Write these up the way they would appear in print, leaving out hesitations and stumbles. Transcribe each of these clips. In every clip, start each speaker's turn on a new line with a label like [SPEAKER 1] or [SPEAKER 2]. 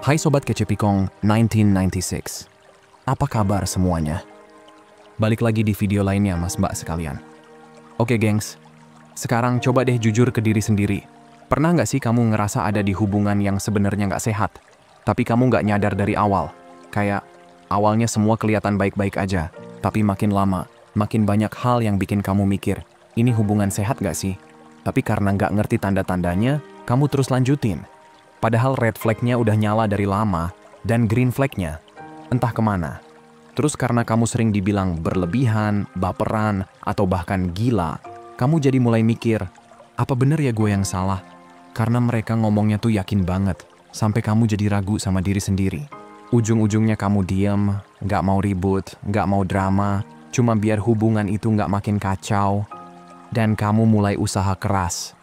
[SPEAKER 1] Hai Sobat Kecepikong 1996. Apa kabar semuanya? Balik lagi di video lainnya mas mbak sekalian. Oke gengs, sekarang coba deh jujur ke diri sendiri. Pernah nggak sih kamu ngerasa ada di hubungan yang sebenarnya nggak sehat, tapi kamu nggak nyadar dari awal? Kayak awalnya semua kelihatan baik-baik aja, tapi makin lama, makin banyak hal yang bikin kamu mikir, ini hubungan sehat nggak sih? Tapi karena nggak ngerti tanda-tandanya, kamu terus lanjutin. Padahal red flag-nya udah nyala dari lama, dan green flag-nya entah kemana. Terus karena kamu sering dibilang berlebihan, baperan, atau bahkan gila, kamu jadi mulai mikir, apa bener ya gue yang salah? Karena mereka ngomongnya tuh yakin banget, sampai kamu jadi ragu sama diri sendiri. Ujung-ujungnya kamu diem, nggak mau ribut, nggak mau drama, cuma biar hubungan itu nggak makin kacau. Dan kamu mulai usaha keras.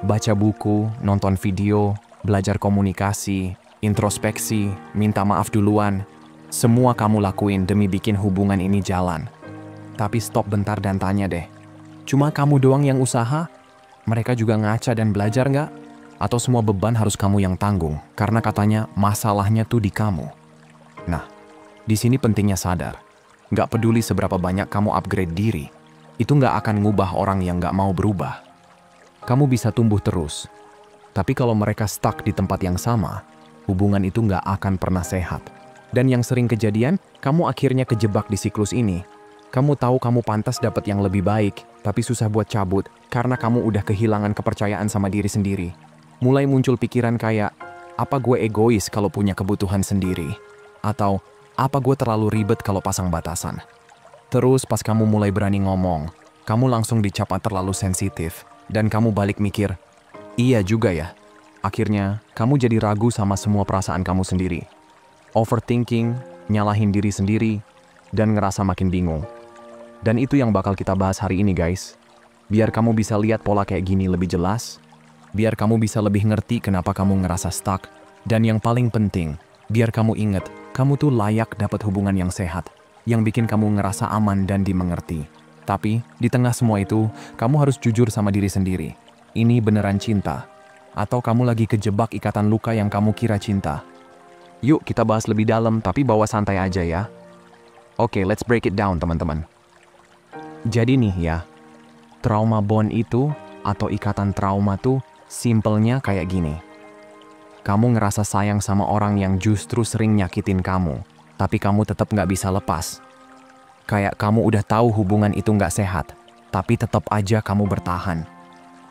[SPEAKER 1] Baca buku, nonton video, belajar komunikasi, introspeksi, minta maaf duluan. Semua kamu lakuin demi bikin hubungan ini jalan. Tapi stop bentar dan tanya deh. Cuma kamu doang yang usaha? Mereka juga ngaca dan belajar nggak? Atau semua beban harus kamu yang tanggung? Karena katanya masalahnya tuh di kamu. Nah, di sini pentingnya sadar. Nggak peduli seberapa banyak kamu upgrade diri, itu nggak akan ngubah orang yang nggak mau berubah. Kamu bisa tumbuh terus. Tapi kalau mereka stuck di tempat yang sama, hubungan itu nggak akan pernah sehat. Dan yang sering kejadian, kamu akhirnya kejebak di siklus ini. Kamu tahu kamu pantas dapat yang lebih baik, tapi susah buat cabut karena kamu udah kehilangan kepercayaan sama diri sendiri. Mulai muncul pikiran kayak, apa gue egois kalau punya kebutuhan sendiri? Atau, apa gue terlalu ribet kalau pasang batasan? Terus pas kamu mulai berani ngomong, kamu langsung dicap terlalu sensitif. Dan kamu balik mikir, iya juga ya. Akhirnya, kamu jadi ragu sama semua perasaan kamu sendiri. Overthinking, nyalahin diri sendiri, dan ngerasa makin bingung. Dan itu yang bakal kita bahas hari ini guys. Biar kamu bisa lihat pola kayak gini lebih jelas. Biar kamu bisa lebih ngerti kenapa kamu ngerasa stuck. Dan yang paling penting, biar kamu inget, kamu tuh layak dapat hubungan yang sehat. Yang bikin kamu ngerasa aman dan dimengerti. Tapi, di tengah semua itu, kamu harus jujur sama diri sendiri. Ini beneran cinta? Atau kamu lagi kejebak ikatan luka yang kamu kira cinta? Yuk kita bahas lebih dalam, tapi bawa santai aja ya. Oke, let's break it down teman-teman. Jadi nih ya, trauma bond itu, atau ikatan trauma tuh, simpelnya kayak gini. Kamu ngerasa sayang sama orang yang justru sering nyakitin kamu, tapi kamu tetap nggak bisa lepas. Kayak kamu udah tahu hubungan itu nggak sehat, tapi tetap aja kamu bertahan.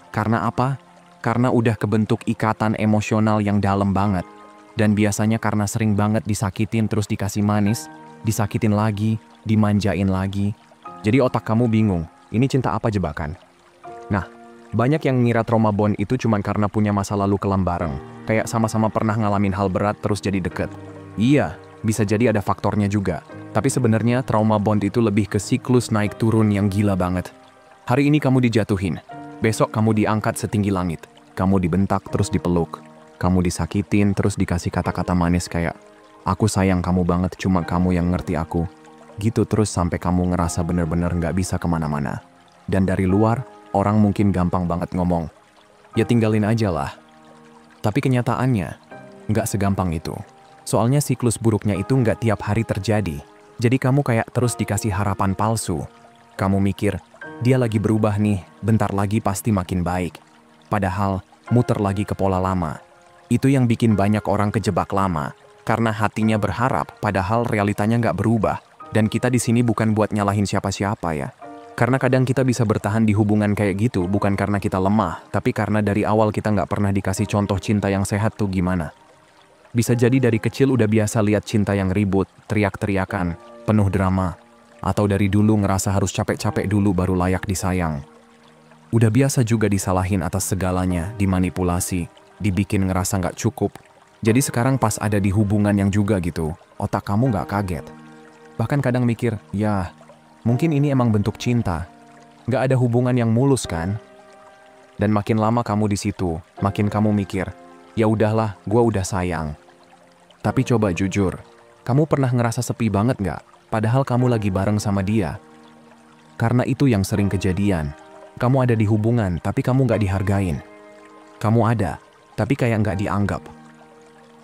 [SPEAKER 1] Karena apa? Karena udah kebentuk ikatan emosional yang dalam banget. Dan biasanya karena sering banget disakitin terus dikasih manis, disakitin lagi, dimanjain lagi. Jadi otak kamu bingung, ini cinta apa jebakan? Nah, banyak yang ngira trauma bond itu cuma karena punya masa lalu kelam bareng. Kayak sama-sama pernah ngalamin hal berat terus jadi deket. Iya, bisa jadi ada faktornya juga. Tapi sebenarnya trauma bond itu lebih ke siklus naik turun yang gila banget. Hari ini kamu dijatuhin, besok kamu diangkat setinggi langit. Kamu dibentak terus dipeluk. Kamu disakitin terus dikasih kata-kata manis kayak, aku sayang kamu banget cuma kamu yang ngerti aku. Gitu terus sampai kamu ngerasa bener-bener nggak bisa kemana-mana. Dan dari luar, orang mungkin gampang banget ngomong, ya tinggalin aja lah. Tapi kenyataannya, nggak segampang itu. Soalnya siklus buruknya itu nggak tiap hari terjadi. Jadi kamu kayak terus dikasih harapan palsu. Kamu mikir, dia lagi berubah nih, bentar lagi pasti makin baik. Padahal, muter lagi ke pola lama. Itu yang bikin banyak orang kejebak lama. Karena hatinya berharap, padahal realitanya nggak berubah. Dan kita di sini bukan buat nyalahin siapa-siapa ya. Karena kadang kita bisa bertahan di hubungan kayak gitu, bukan karena kita lemah, tapi karena dari awal kita nggak pernah dikasih contoh cinta yang sehat tuh gimana. Bisa jadi dari kecil udah biasa lihat cinta yang ribut, teriak-teriakan, penuh drama. Atau dari dulu ngerasa harus capek-capek dulu baru layak disayang. Udah biasa juga disalahin atas segalanya, dimanipulasi, dibikin ngerasa nggak cukup. Jadi sekarang pas ada di hubungan yang juga gitu, otak kamu nggak kaget. Bahkan kadang mikir, ya mungkin ini emang bentuk cinta. Nggak ada hubungan yang mulus kan? Dan makin lama kamu di situ, makin kamu mikir, ya udahlah, gue udah sayang. Tapi coba jujur, kamu pernah ngerasa sepi banget nggak? Padahal kamu lagi bareng sama dia. Karena itu yang sering kejadian. Kamu ada di hubungan, tapi kamu nggak dihargain. Kamu ada, tapi kayak nggak dianggap.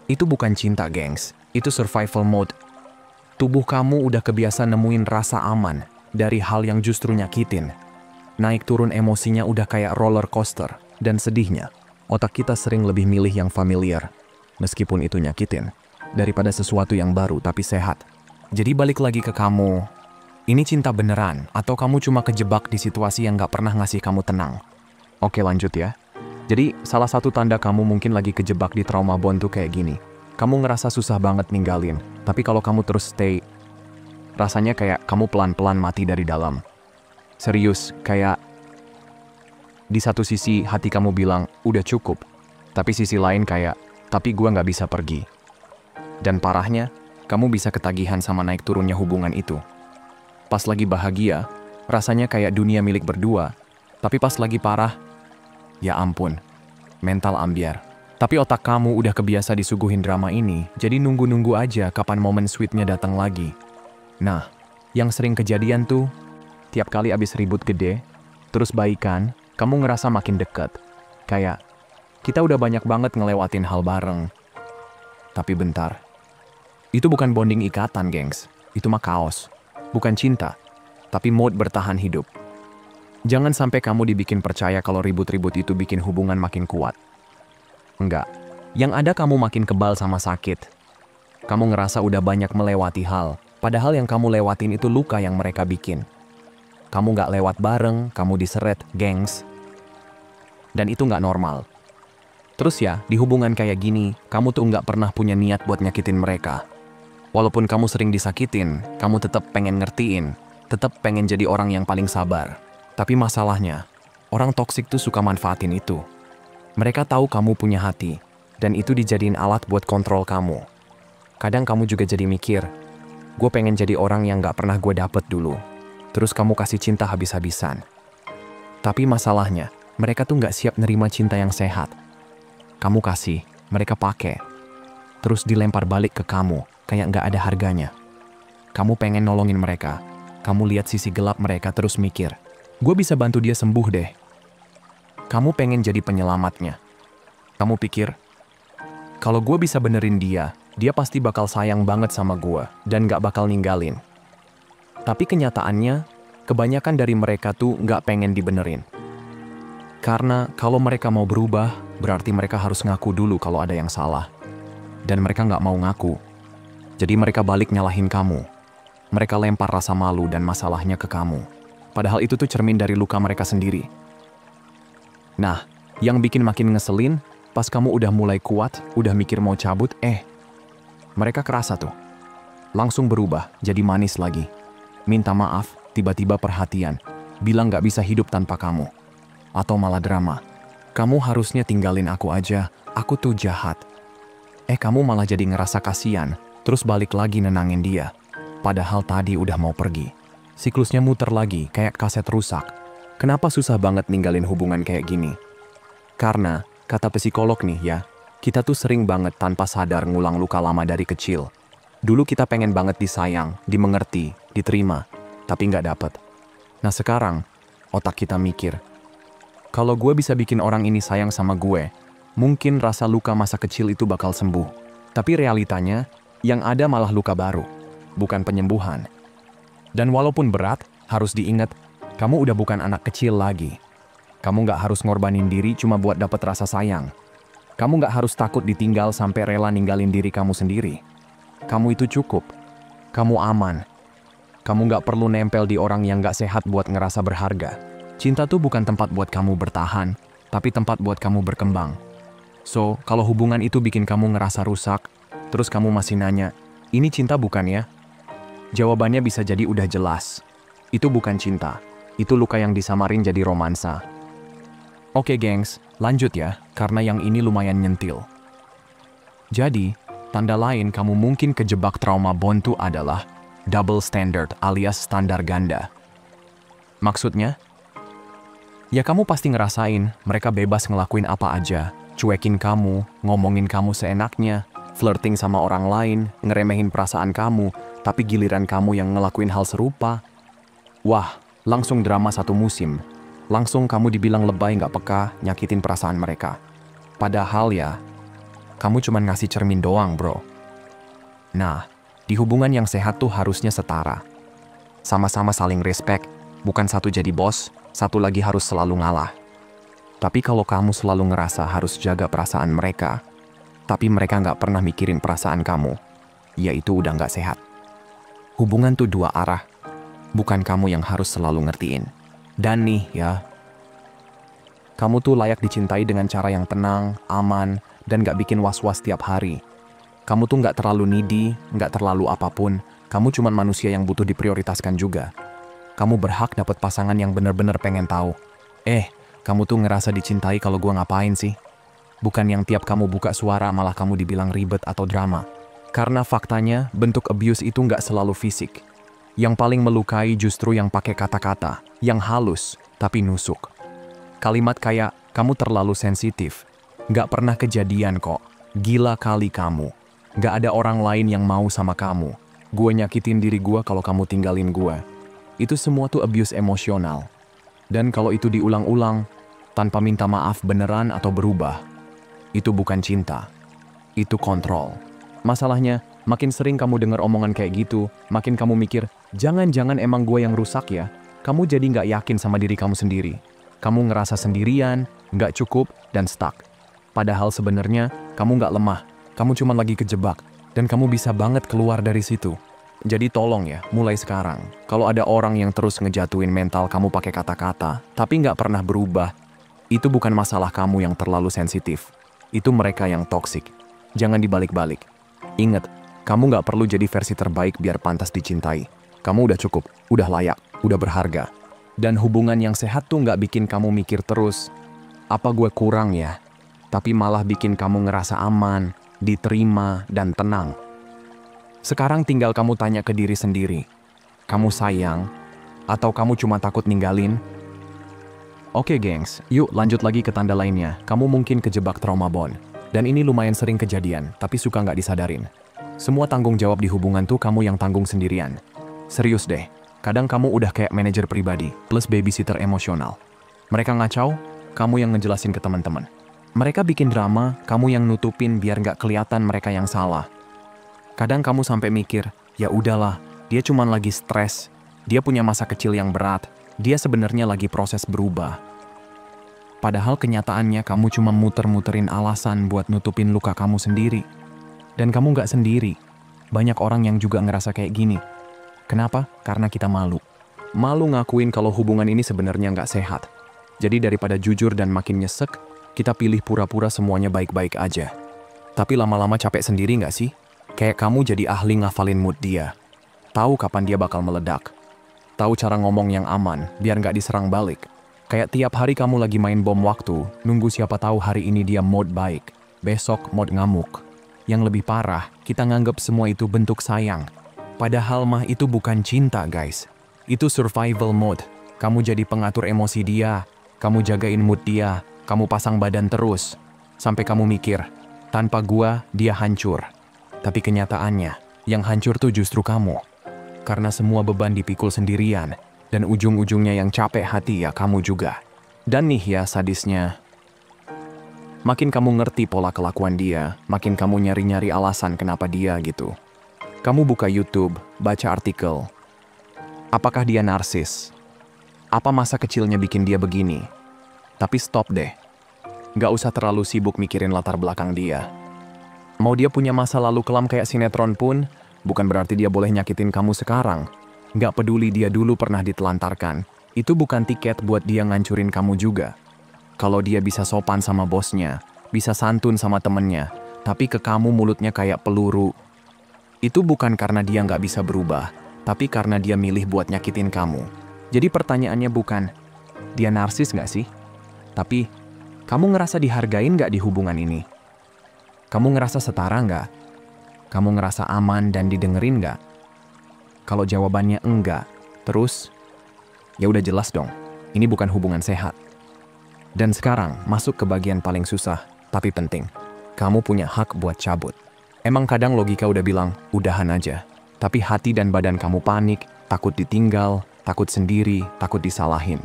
[SPEAKER 1] Itu bukan cinta, gengs. Itu survival mode. Tubuh kamu udah kebiasa nemuin rasa aman dari hal yang justru nyakitin. Naik turun emosinya udah kayak roller coaster. Dan sedihnya, otak kita sering lebih milih yang familiar, meskipun itu nyakitin, daripada sesuatu yang baru tapi sehat. Jadi balik lagi ke kamu. Ini cinta beneran, atau kamu cuma kejebak di situasi yang gak pernah ngasih kamu tenang? Oke, lanjut ya. Jadi, salah satu tanda kamu mungkin lagi kejebak di trauma bond tuh kayak gini. Kamu ngerasa susah banget ninggalin, tapi kalau kamu terus stay, rasanya kayak kamu pelan-pelan mati dari dalam. Serius, kayak di satu sisi hati kamu bilang, udah cukup. Tapi sisi lain kayak, tapi gua gak bisa pergi. Dan parahnya, kamu bisa ketagihan sama naik turunnya hubungan itu. Pas lagi bahagia, rasanya kayak dunia milik berdua. Tapi pas lagi parah, ya ampun, mental ambyar. Tapi otak kamu udah kebiasa disuguhin drama ini, jadi nunggu-nunggu aja kapan momen sweetnya datang lagi. Nah, yang sering kejadian tuh, tiap kali abis ribut gede, terus baikan, kamu ngerasa makin deket. Kayak, kita udah banyak banget ngelewatin hal bareng. Tapi bentar, itu bukan bonding ikatan, gengs. Itu mah kaos. Bukan cinta, tapi mode bertahan hidup. Jangan sampai kamu dibikin percaya kalau ribut-ribut itu bikin hubungan makin kuat. Enggak. Yang ada kamu makin kebal sama sakit. Kamu ngerasa udah banyak melewati hal, padahal yang kamu lewatin itu luka yang mereka bikin. Kamu nggak lewat bareng, kamu diseret, gengs. Dan itu nggak normal. Terus ya, di hubungan kayak gini, kamu tuh nggak pernah punya niat buat nyakitin mereka. Walaupun kamu sering disakitin, kamu tetap pengen ngertiin, tetap pengen jadi orang yang paling sabar. Tapi masalahnya, orang toksik tuh suka manfaatin itu. Mereka tahu kamu punya hati, dan itu dijadiin alat buat kontrol kamu. Kadang kamu juga jadi mikir, gue pengen jadi orang yang gak pernah gue dapet dulu. Terus kamu kasih cinta habis-habisan. Tapi masalahnya, mereka tuh gak siap nerima cinta yang sehat. Kamu kasih, mereka pakai. Terus dilempar balik ke kamu, kayak gak ada harganya. Kamu pengen nolongin mereka. Kamu lihat sisi gelap mereka terus mikir, gue bisa bantu dia sembuh deh. Kamu pengen jadi penyelamatnya. Kamu pikir, kalau gue bisa benerin dia pasti bakal sayang banget sama gue dan gak bakal ninggalin. Tapi kenyataannya, kebanyakan dari mereka tuh gak pengen dibenerin. Karena kalau mereka mau berubah, berarti mereka harus ngaku dulu kalau ada yang salah. Dan mereka gak mau ngaku. Jadi mereka balik nyalahin kamu. Mereka lempar rasa malu dan masalahnya ke kamu. Padahal itu tuh cermin dari luka mereka sendiri. Nah, yang bikin makin ngeselin, pas kamu udah mulai kuat, udah mikir mau cabut, mereka kerasa tuh. Langsung berubah, jadi manis lagi. Minta maaf, tiba-tiba perhatian. Bilang gak bisa hidup tanpa kamu. Atau malah drama. Kamu harusnya tinggalin aku aja, aku tuh jahat. Kamu malah jadi ngerasa kasihan, terus balik lagi nenangin dia. Padahal tadi udah mau pergi. Siklusnya muter lagi, kayak kaset rusak. Kenapa susah banget ninggalin hubungan kayak gini? Karena, kata psikolog nih ya, kita tuh sering banget tanpa sadar ngulang luka lama dari kecil. Dulu kita pengen banget disayang, dimengerti, diterima, tapi nggak dapet. Nah sekarang, otak kita mikir, kalau gue bisa bikin orang ini sayang sama gue, mungkin rasa luka masa kecil itu bakal sembuh. Tapi realitanya, yang ada malah luka baru, bukan penyembuhan. Dan walaupun berat, harus diingat, kamu udah bukan anak kecil lagi. Kamu nggak harus ngorbanin diri cuma buat dapet rasa sayang. Kamu nggak harus takut ditinggal sampai rela ninggalin diri kamu sendiri. Kamu itu cukup. Kamu aman. Kamu nggak perlu nempel di orang yang nggak sehat buat ngerasa berharga. Cinta tuh bukan tempat buat kamu bertahan, tapi tempat buat kamu berkembang. So, kalau hubungan itu bikin kamu ngerasa rusak, terus kamu masih nanya, ini cinta bukan ya? Jawabannya bisa jadi udah jelas. Itu bukan cinta. Itu luka yang disamarin jadi romansa. Oke gengs, lanjut ya, karena yang ini lumayan nyentil. Jadi, tanda lain kamu mungkin kejebak trauma bond tuh adalah double standard alias standar ganda. Maksudnya? Ya kamu pasti ngerasain mereka bebas ngelakuin apa aja, cuekin kamu, ngomongin kamu seenaknya, flirting sama orang lain, ngeremehin perasaan kamu, tapi giliran kamu yang ngelakuin hal serupa. Wah, langsung drama satu musim. Langsung kamu dibilang lebay nggak peka, nyakitin perasaan mereka. Padahal ya, Kamu cuma ngasih cermin doang, bro. Nah, di hubungan yang sehat tuh harusnya setara. Sama-sama saling respect, bukan satu jadi bos, satu lagi harus selalu ngalah. Tapi kalau kamu selalu ngerasa harus jaga perasaan mereka, tapi mereka nggak pernah mikirin perasaan kamu, ya itu udah nggak sehat. Hubungan tuh dua arah, bukan kamu yang harus selalu ngertiin. Dan nih ya, kamu tuh layak dicintai dengan cara yang tenang, aman, dan gak bikin was-was tiap hari. Kamu tuh gak terlalu needy, gak terlalu apapun. Kamu cuman manusia yang butuh diprioritaskan juga. Kamu berhak dapet pasangan yang bener-bener pengen tahu. Kamu tuh ngerasa dicintai kalau gua ngapain sih? Bukan yang tiap kamu buka suara malah kamu dibilang ribet atau drama. Karena faktanya, bentuk abuse itu gak selalu fisik. Yang paling melukai justru yang pakai kata-kata, yang halus, tapi nusuk. Kalimat kayak, kamu terlalu sensitif. Gak pernah kejadian kok. Gila kali kamu. Gak ada orang lain yang mau sama kamu. Gue nyakitin diri gue kalau kamu tinggalin gue. Itu semua tuh abuse emosional. Dan kalau itu diulang-ulang, tanpa minta maaf beneran atau berubah, itu bukan cinta. Itu kontrol. Masalahnya, makin sering kamu dengar omongan kayak gitu, makin kamu mikir, jangan-jangan emang gue yang rusak ya. Kamu jadi gak yakin sama diri kamu sendiri. Kamu ngerasa sendirian, gak cukup, dan stuck. Padahal sebenarnya kamu gak lemah, kamu cuma lagi kejebak, dan kamu bisa banget keluar dari situ. Jadi tolong ya, mulai sekarang, kalau ada orang yang terus ngejatuhin mental kamu pakai kata-kata, tapi gak pernah berubah, itu bukan masalah kamu yang terlalu sensitif. Itu mereka yang toksik. Jangan dibalik-balik. Ingat, kamu gak perlu jadi versi terbaik biar pantas dicintai. Kamu udah cukup, udah layak, udah berharga. Dan hubungan yang sehat tuh gak bikin kamu mikir terus, apa gue kurang ya? Tapi malah bikin kamu ngerasa aman, diterima, dan tenang. Sekarang tinggal kamu tanya ke diri sendiri, kamu sayang, atau kamu cuma takut ninggalin? Oke gengs, yuk lanjut lagi ke tanda lainnya. Kamu mungkin kejebak trauma bond. Dan ini lumayan sering kejadian, tapi suka nggak disadarin. Semua tanggung jawab di hubungan tuh kamu yang tanggung sendirian. Serius deh, kadang kamu udah kayak manajer pribadi, plus babysitter emosional. Mereka ngacau, kamu yang ngejelasin ke teman-teman. Mereka bikin drama, kamu yang nutupin biar nggak kelihatan mereka yang salah. Kadang kamu sampai mikir, ya udahlah, dia cuma lagi stres, dia punya masa kecil yang berat, dia sebenarnya lagi proses berubah. Padahal kenyataannya kamu cuma muter-muterin alasan buat nutupin luka kamu sendiri. Dan kamu nggak sendiri, banyak orang yang juga ngerasa kayak gini. Kenapa? Karena kita malu. Malu ngakuin kalau hubungan ini sebenarnya nggak sehat. Jadi daripada jujur dan makin nyesek, kita pilih pura-pura semuanya baik-baik aja. Tapi lama-lama capek sendiri nggak sih? Kayak kamu jadi ahli ngafalin mood dia. Tahu kapan dia bakal meledak. Tahu cara ngomong yang aman, biar nggak diserang balik. Kayak tiap hari kamu lagi main bom waktu, nunggu siapa tahu hari ini dia mode baik, besok mode ngamuk. Yang lebih parah, kita nganggep semua itu bentuk sayang. Padahal mah itu bukan cinta guys. Itu survival mode. Kamu jadi pengatur emosi dia, kamu jagain mood dia, kamu pasang badan terus, sampai kamu mikir, tanpa gua, dia hancur. Tapi kenyataannya, yang hancur tuh justru kamu. Karena semua beban dipikul sendirian, dan ujung-ujungnya yang capek hati ya kamu juga. Dan nih ya sadisnya, makin kamu ngerti pola kelakuan dia, makin kamu nyari-nyari alasan kenapa dia gitu. Kamu buka YouTube, baca artikel. Apakah dia narsis? Apa masa kecilnya bikin dia begini? Tapi stop deh. Gak usah terlalu sibuk mikirin latar belakang dia. Mau dia punya masa lalu kelam kayak sinetron pun, bukan berarti dia boleh nyakitin kamu sekarang. Gak peduli dia dulu pernah ditelantarkan, itu bukan tiket buat dia ngancurin kamu juga. Kalau dia bisa sopan sama bosnya, bisa santun sama temennya, tapi ke kamu mulutnya kayak peluru, itu bukan karena dia gak bisa berubah, tapi karena dia milih buat nyakitin kamu. Jadi pertanyaannya bukan, dia narsis gak sih? Tapi, kamu ngerasa dihargain gak di hubungan ini? Kamu ngerasa setara nggak? Kamu ngerasa aman dan didengerin nggak? Kalau jawabannya enggak, terus ya udah jelas dong, ini bukan hubungan sehat. Dan sekarang masuk ke bagian paling susah, tapi penting. Kamu punya hak buat cabut. Emang kadang logika udah bilang, udahan aja. Tapi hati dan badan kamu panik, takut ditinggal, takut sendiri, takut disalahin.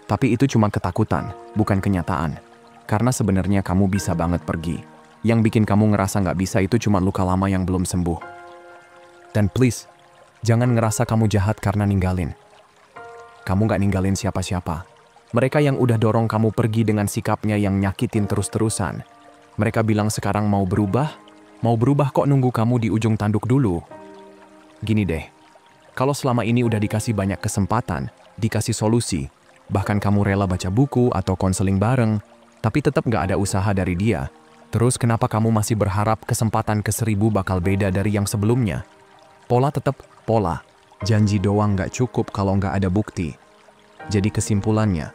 [SPEAKER 1] Tapi itu cuma ketakutan, bukan kenyataan. Karena sebenarnya kamu bisa banget pergi. Yang bikin kamu ngerasa nggak bisa itu cuma luka lama yang belum sembuh. Dan please, jangan ngerasa kamu jahat karena ninggalin. Kamu nggak ninggalin siapa-siapa. Mereka yang udah dorong kamu pergi dengan sikapnya yang nyakitin terus-terusan. Mereka bilang sekarang mau berubah kok nunggu kamu di ujung tanduk dulu. Gini deh, kalau selama ini udah dikasih banyak kesempatan, dikasih solusi, bahkan kamu rela baca buku atau konseling bareng, tapi tetap nggak ada usaha dari dia, terus kenapa kamu masih berharap kesempatan ke-1000 bakal beda dari yang sebelumnya? Pola tetap pola. Janji doang nggak cukup kalau nggak ada bukti. Jadi kesimpulannya,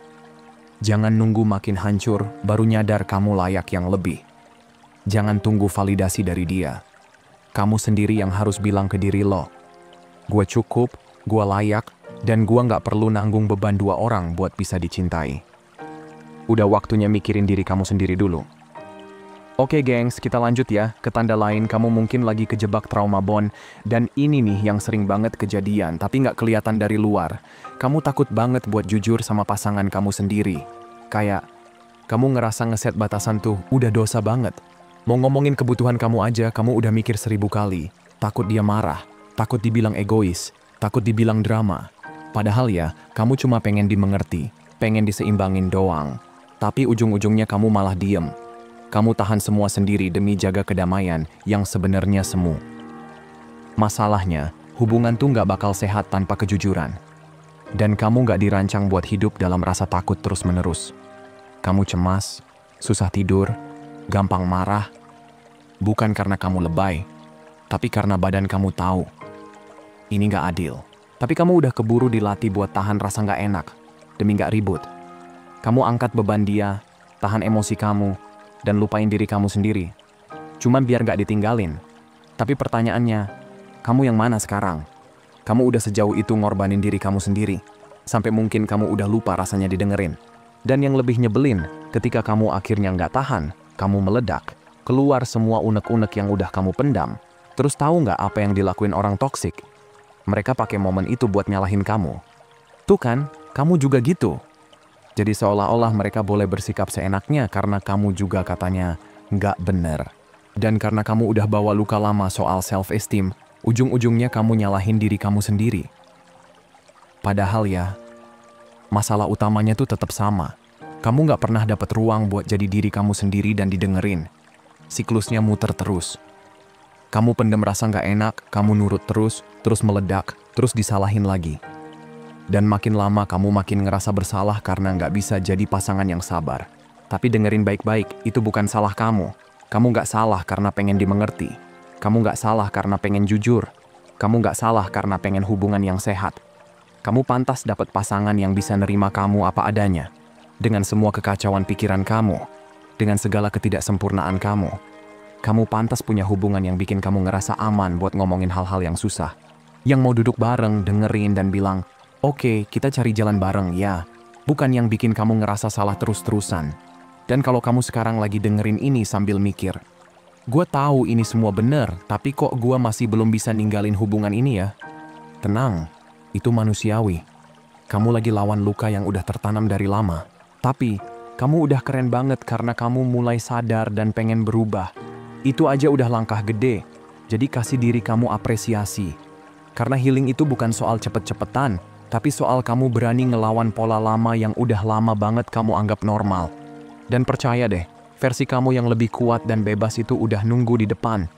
[SPEAKER 1] jangan nunggu makin hancur baru nyadar kamu layak yang lebih. Jangan tunggu validasi dari dia. Kamu sendiri yang harus bilang ke diri lo, gue cukup, gue layak, dan gue nggak perlu nanggung beban 2 orang buat bisa dicintai. Udah waktunya mikirin diri kamu sendiri dulu. Oke gengs, kita lanjut ya ke tanda lain kamu mungkin lagi kejebak trauma bond. Dan ini nih yang sering banget kejadian tapi nggak kelihatan dari luar. Kamu takut banget buat jujur sama pasangan kamu sendiri. Kayak, kamu ngerasa ngeset batasan tuh udah dosa banget. Mau ngomongin kebutuhan kamu aja, kamu udah mikir 1000 kali. Takut dia marah, takut dibilang egois, takut dibilang drama. Padahal ya, kamu cuma pengen dimengerti, pengen diseimbangin doang. Tapi ujung-ujungnya kamu malah diem. Kamu tahan semua sendiri demi jaga kedamaian yang sebenarnya semu. Masalahnya, hubungan tuh nggak bakal sehat tanpa kejujuran. Dan kamu nggak dirancang buat hidup dalam rasa takut terus-menerus. Kamu cemas, susah tidur, gampang marah. Bukan karena kamu lebay, tapi karena badan kamu tahu. Ini nggak adil. Tapi kamu udah keburu dilatih buat tahan rasa nggak enak, demi nggak ribut. Kamu angkat beban dia, tahan emosi kamu, dan lupain diri kamu sendiri. Cuman biar gak ditinggalin. Tapi pertanyaannya, kamu yang mana sekarang? Kamu udah sejauh itu ngorbanin diri kamu sendiri. Sampai mungkin kamu udah lupa rasanya didengerin. Dan yang lebih nyebelin, ketika kamu akhirnya gak tahan, kamu meledak. Keluar semua unek-unek yang udah kamu pendam. Terus tahu gak apa yang dilakuin orang toksik? Mereka pakai momen itu buat nyalahin kamu. Tuh kan, kamu juga gitu. Jadi seolah-olah mereka boleh bersikap seenaknya karena kamu juga katanya nggak bener. Dan karena kamu udah bawa luka lama soal self-esteem, ujung-ujungnya kamu nyalahin diri kamu sendiri. Padahal ya, masalah utamanya tuh tetap sama. Kamu nggak pernah dapat ruang buat jadi diri kamu sendiri dan didengerin. Siklusnya muter terus. Kamu pendem rasa nggak enak, kamu nurut terus meledak, terus disalahin lagi. Dan makin lama kamu makin ngerasa bersalah karena nggak bisa jadi pasangan yang sabar. Tapi dengerin baik-baik, itu bukan salah kamu. Kamu nggak salah karena pengen dimengerti. Kamu nggak salah karena pengen jujur. Kamu nggak salah karena pengen hubungan yang sehat. Kamu pantas dapat pasangan yang bisa nerima kamu apa adanya. Dengan semua kekacauan pikiran kamu. Dengan segala ketidaksempurnaan kamu. Kamu pantas punya hubungan yang bikin kamu ngerasa aman buat ngomongin hal-hal yang susah. Yang mau duduk bareng, dengerin dan bilang, oke, kita cari jalan bareng ya. Bukan yang bikin kamu ngerasa salah terus-terusan. Dan kalau kamu sekarang lagi dengerin ini sambil mikir, gue tahu ini semua bener, tapi kok gue masih belum bisa ninggalin hubungan ini ya? Tenang, itu manusiawi. Kamu lagi lawan luka yang udah tertanam dari lama. Tapi, kamu udah keren banget karena kamu mulai sadar dan pengen berubah. Itu aja udah langkah gede. Jadi kasih diri kamu apresiasi. Karena healing itu bukan soal cepet-cepetan, tapi soal kamu berani ngelawan pola lama yang udah lama banget kamu anggap normal. Dan percaya deh, versi kamu yang lebih kuat dan bebas itu udah nunggu di depan.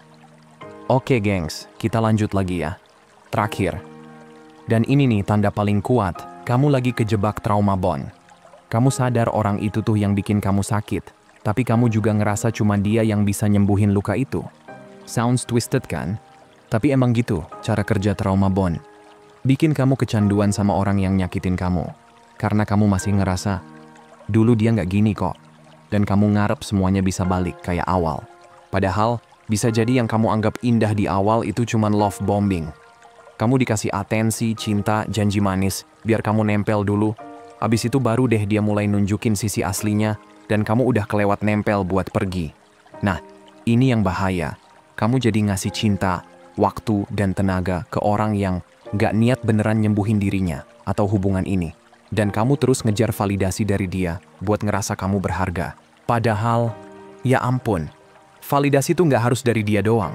[SPEAKER 1] Oke gengs, kita lanjut lagi ya. Terakhir. Dan ini nih tanda paling kuat, kamu lagi kejebak trauma bond. Kamu sadar orang itu tuh yang bikin kamu sakit, tapi kamu juga ngerasa cuma dia yang bisa nyembuhin luka itu. Sounds twisted kan? Tapi emang gitu cara kerja trauma bond. Bikin kamu kecanduan sama orang yang nyakitin kamu. Karena kamu masih ngerasa, dulu dia nggak gini kok. Dan kamu ngarep semuanya bisa balik kayak awal. Padahal, bisa jadi yang kamu anggap indah di awal itu cuman love bombing. Kamu dikasih atensi, cinta, janji manis, biar kamu nempel dulu. Abis itu baru deh dia mulai nunjukin sisi aslinya, dan kamu udah kelewat nempel buat pergi. Nah, ini yang bahaya. Kamu jadi ngasih cinta, waktu, dan tenaga ke orang yang nggak niat beneran nyembuhin dirinya atau hubungan ini. Dan kamu terus ngejar validasi dari dia buat ngerasa kamu berharga. Padahal, ya ampun, Validasi tuh nggak harus dari dia doang.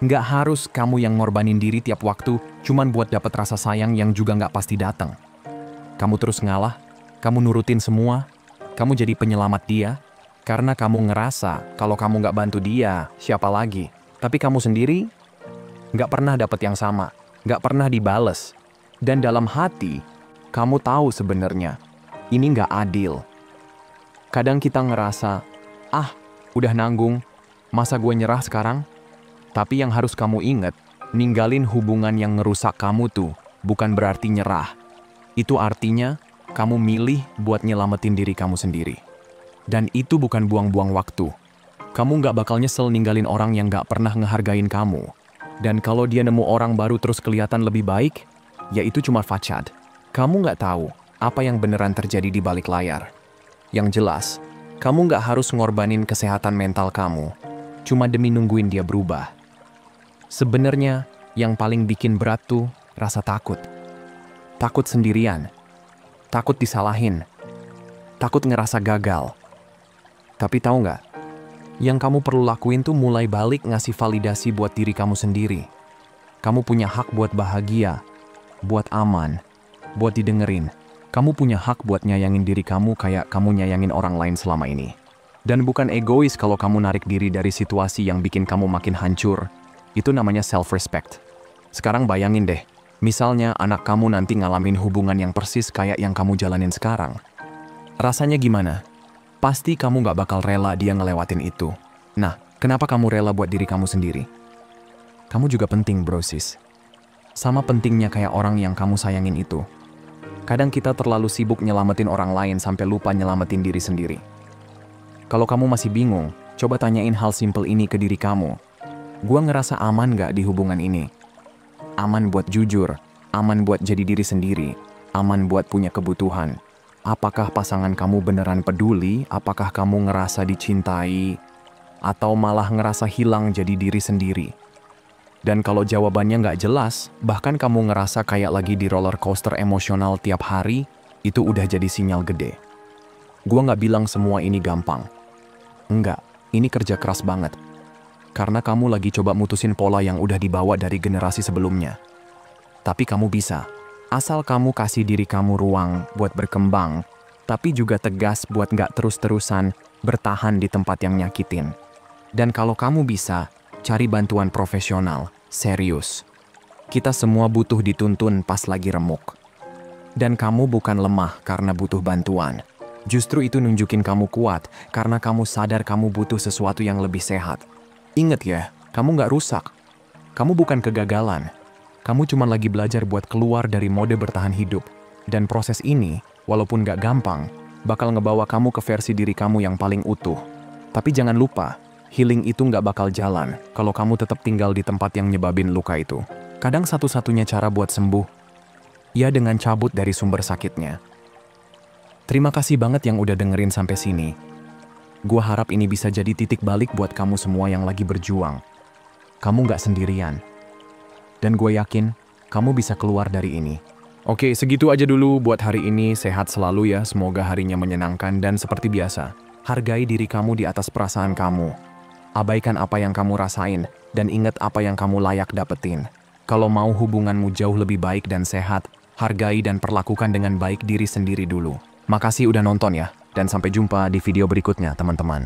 [SPEAKER 1] Nggak harus kamu yang ngorbanin diri tiap waktu cuman buat dapat rasa sayang yang juga nggak pasti datang. Kamu terus ngalah, kamu nurutin semua, kamu jadi penyelamat dia, karena kamu ngerasa kalau kamu nggak bantu dia, siapa lagi? Tapi kamu sendiri nggak pernah dapat yang sama, nggak pernah dibales. Dan dalam hati, kamu tahu sebenarnya, ini nggak adil. Kadang kita ngerasa, udah nanggung, masa gue nyerah sekarang? Tapi yang harus kamu ingat, ninggalin hubungan yang ngerusak kamu tuh bukan berarti nyerah. Itu artinya kamu milih buat nyelamatin diri kamu sendiri. Dan itu bukan buang-buang waktu. Kamu nggak bakal nyesel ninggalin orang yang nggak pernah ngehargain kamu. Dan kalau dia nemu orang baru terus kelihatan lebih baik, ya itu cuma facade. Kamu nggak tahu apa yang beneran terjadi di balik layar. Yang jelas, kamu nggak harus ngorbanin kesehatan mental kamu cuma demi nungguin dia berubah. Sebenarnya, yang paling bikin berat tuh rasa takut. Takut sendirian. Takut disalahin. Takut ngerasa gagal. Tapi tahu nggak? Yang kamu perlu lakuin tuh mulai balik ngasih validasi buat diri kamu sendiri. Kamu punya hak buat bahagia, buat aman, buat didengerin. Kamu punya hak buat nyayangin diri kamu kayak kamu nyayangin orang lain selama ini. Dan bukan egois kalau kamu narik diri dari situasi yang bikin kamu makin hancur. Itu namanya self-respect. Sekarang bayangin deh, misalnya anak kamu nanti ngalamin hubungan yang persis kayak yang kamu jalanin sekarang. Rasanya gimana? Pasti kamu gak bakal rela dia ngelewatin itu. Nah, kenapa kamu rela buat diri kamu sendiri? Kamu juga penting, bro sis. Sama pentingnya kayak orang yang kamu sayangin itu. Kadang kita terlalu sibuk nyelamatin orang lain sampai lupa nyelamatin diri sendiri. Kalau kamu masih bingung, coba tanyain hal simpel ini ke diri kamu. Gua ngerasa aman gak di hubungan ini? Aman buat jujur, aman buat jadi diri sendiri, aman buat punya kebutuhan. Apakah pasangan kamu beneran peduli? Apakah kamu ngerasa dicintai? Atau malah ngerasa hilang jadi diri sendiri? Dan kalau jawabannya nggak jelas, bahkan kamu ngerasa kayak lagi di roller coaster emosional tiap hari, itu udah jadi sinyal gede. Gua nggak bilang semua ini gampang. Enggak, ini kerja keras banget. Karena kamu lagi coba mutusin pola yang udah dibawa dari generasi sebelumnya. Tapi kamu bisa. Asal kamu kasih diri kamu ruang buat berkembang, tapi juga tegas buat nggak terus-terusan bertahan di tempat yang nyakitin. Dan kalau kamu bisa, cari bantuan profesional, serius. Kita semua butuh dituntun pas lagi remuk. Dan kamu bukan lemah karena butuh bantuan. Justru itu nunjukin kamu kuat karena kamu sadar kamu butuh sesuatu yang lebih sehat. Ingat ya, kamu nggak rusak. Kamu bukan kegagalan. Kamu cuma lagi belajar buat keluar dari mode bertahan hidup. Dan proses ini, walaupun nggak gampang, bakal ngebawa kamu ke versi diri kamu yang paling utuh. Tapi jangan lupa, healing itu nggak bakal jalan kalau kamu tetap tinggal di tempat yang nyebabin luka itu. Kadang satu-satunya cara buat sembuh, ya dengan cabut dari sumber sakitnya. Terima kasih banget yang udah dengerin sampai sini. Gua harap ini bisa jadi titik balik buat kamu semua yang lagi berjuang. Kamu nggak sendirian. Dan gue yakin, kamu bisa keluar dari ini. Oke, segitu aja dulu buat hari ini. Sehat selalu ya, semoga harinya menyenangkan. Dan seperti biasa, hargai diri kamu di atas perasaan kamu. Abaikan apa yang kamu rasain, dan ingat apa yang kamu layak dapetin. Kalau mau hubunganmu jauh lebih baik dan sehat, hargai dan perlakukan dengan baik diri sendiri dulu. Makasih udah nonton ya. Dan sampai jumpa di video berikutnya, teman-teman.